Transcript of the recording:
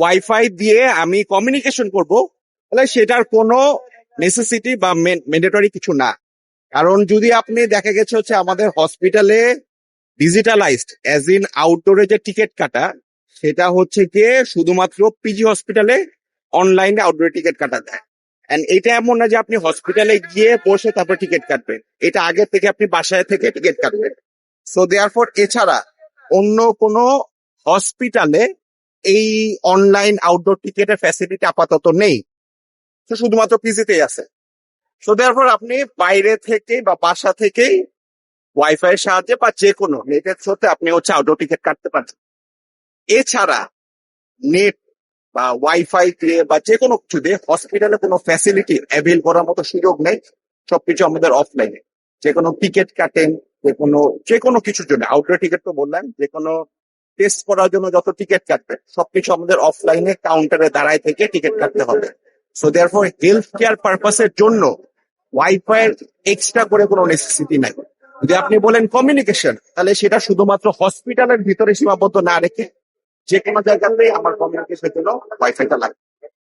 Wifi দিয়ে আমি communication করব, তাহলে সেটার কোনো নেসেসিটি বা ম্যান্ডেটরি কিছু না। কারণ যদি আপনি দেখা গেছে হচ্ছে আমাদের হসপিটালে ডিজিটালাইজড অ্যাজ ইন আউটডোরে যে টিকিট কাটা, সেটা হচ্ছে গিয়ে শুধুমাত্র পিজি হসপিটালে অনলাইনে আউটডোরে টিকিট কাটা দেয়। এন্ড এটা এমন না যে আপনি হসপিটালে গিয়ে বসে তারপর টিকিট কাটবেন, এটা আগে থেকে আপনি বাসায় থেকে টিকিট কাটবেন। সো দেয়ারফর এছাড়া অন্য কোনো হসপিটালে এই অনলাইন আউটডোর টিকিটের ফ্যাসিলিটি আপাতত নেই, তো শুধুমাত্র পিজিতেই আছে। সো দেয়ারফর আপনি বাইরে থেকে বা বাসা থেকেই ওয়াইফাই এর সাহায্যে বা যে কোনো নেটের থ্রুতে আপনি হচ্ছে আউটডোর টিকিট কাটতে পারছেন। এছাড়া নেট বা ওয়াইফাই দিয়ে বা যে কোনো কিছু দিয়ে হসপিটালে কোনো ফ্যাসিলিটি অ্যাভেল করার মতো সুযোগ নেই। সবকিছু আমাদের অফলাইনে। যে কোনো টিকিট কাটেন, যে কোনো কিছুর জন্য, আউটডোর টিকিট তো বললাম, যে কোনো টেস্ট করার জন্য যত টিকিট কাটবে সবকিছু আমাদের অফলাইনে কাউন্টারে দাঁড়ায় থেকে টিকিট কাটতে হবে। সো দেয়ারফর হেলথ কেয়ার পারপাসের জন্য ওয়াইফাই এর এক্সট্রা করে কোনো নেসেসিটি নাই। যদি আপনি বলেন কমিউনিকেশন, তাহলে সেটা শুধুমাত্র হসপিটালের ভিতরে সীমাবদ্ধ না রেখে যে কোনো জায়গাতেই আমার কমিউনিকেশনের জন্য ওয়াইফাইটা লাগবে।